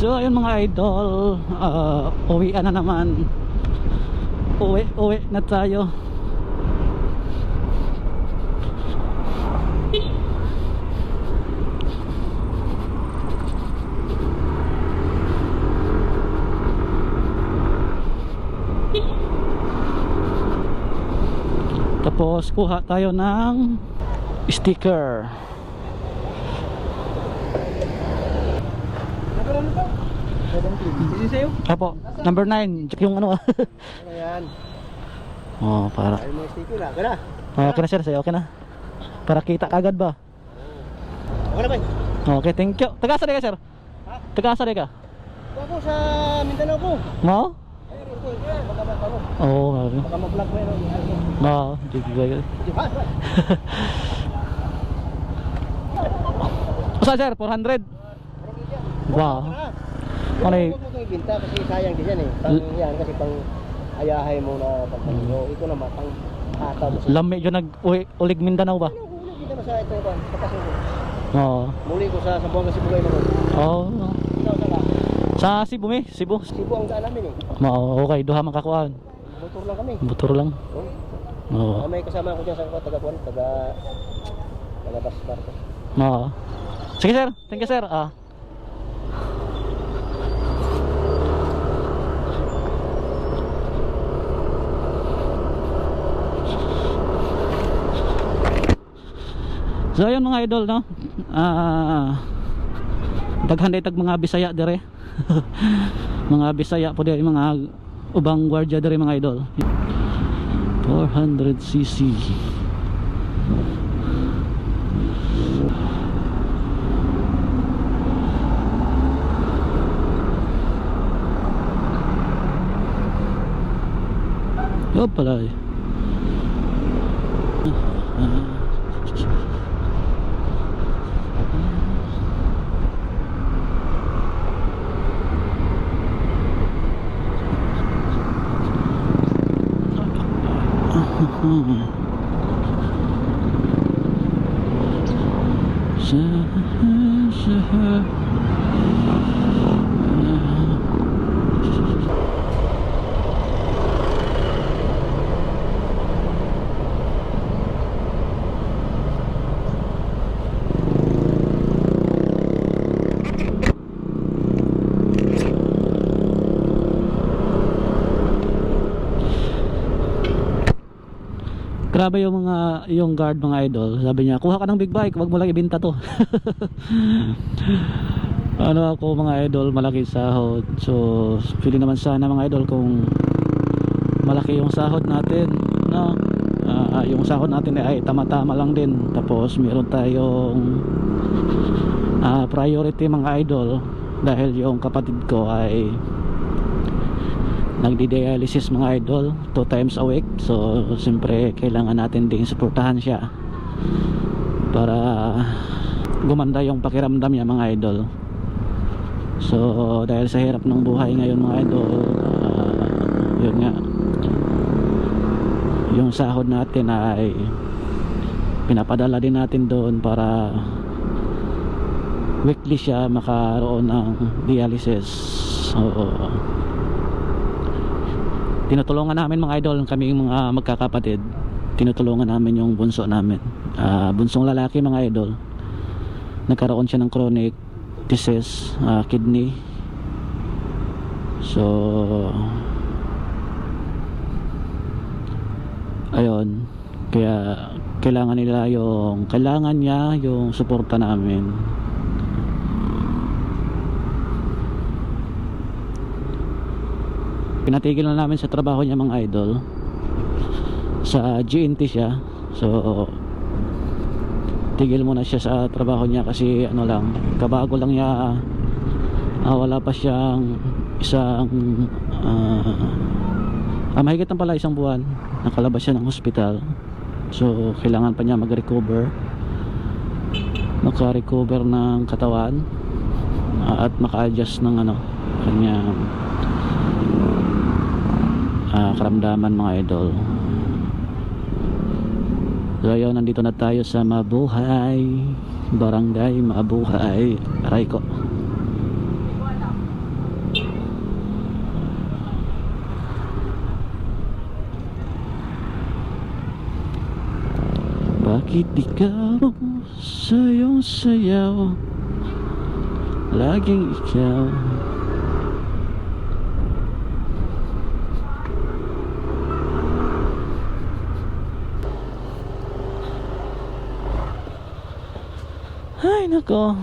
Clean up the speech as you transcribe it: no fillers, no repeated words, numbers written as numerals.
So ayun mga idol, uwian na naman. Uwi na tayo. Tapos kuha tayo ng sticker. Sisi sa'yo? Apo, number 9. Check yung ano. Ano yan? Oh, para. Ay mo sticker na. Gana. Okay na sir, sa'yo okay na. Para kita agad ba? Okay na ba? Okay, thank you. Taga saan ka sir? Ha? Taga saan ka? Ako sa Mindanao po. Mo? Ayun po. Baka mag-ano. Oo, Baka mag-vlog mo yun. no, di ba yun? Saan sir? 400? Wow. Ano Huwag mo itong ibinta kasi sayang din yan eh. Pang yan kasi pang ayahay mo na pagpalinyo. Ito naman pang hataw mo. Lami dyan nag-ulig Mindanao ba? Hindi naman sa ito ba? Kapasubo. Oo. Muli ko sa Sambuanga Cebu kayo naman. Oo. Ikaw sa ka? Sa Cebu mi? Cebu? Cebu ang daan namin eh. Okay, duha man kakuan. Motor lang kami. Motor lang. Oo. May kasama ko dyan sa taga-Kuan, taga-Bas Barco. Oo. Sige sir, thank you sir. So ayun mga idol no. Daghan day tag mga Bisaya dire. Mga Bisaya po dire mga ubang gwardiya dire mga idol. 400cc. Yo pala eh. Grabe yung guard mga idol. Sabi niya, kuha ka ng big bike, wag mo lang ibenta to. Ano ako mga idol, malaki sahod. So, pili naman sana mga idol kung malaki yung sahod natin, no? Yung sahod natin ay tama-tama lang din. Tapos meron tayong priority mga idol dahil yung kapatid ko ay nagdi-dialysis mga idol 2 times a week. So siyempre kailangan natin ding suportahan siya para gumanda yung pakiramdam niya mga idol. So dahil sa hirap ng buhay ngayon mga idol, yun nga, yung sahod natin ay pinapadala din natin doon para weekly siya makaroon ng dialysis. So tinutulungan namin mga idol, kami mga magkakapatid, tinutulungan namin yung bunso namin, bunsong lalaki mga idol. Nagkaroon siya ng chronic disease, kidney. So ayun, kaya kailangan niya yung suporta namin. Pinatigil na namin sa trabaho niya mga idol. Sa GNT siya. So tigil muna siya sa trabaho niya kasi ano lang, kabago lang niya, wala pa siyang mahigit na pala 1 buwan nakalabas siya ng hospital. So kailangan pa niya mag-recover ng katawan, at maka-adjust ng kanyang karamdaman mga idol. So ayun, nandito na tayo sa Mabuhay, Barangay Mabuhay, Raico. Bakit ikaw sa iyong sayaw laging ikaw? Ay nako,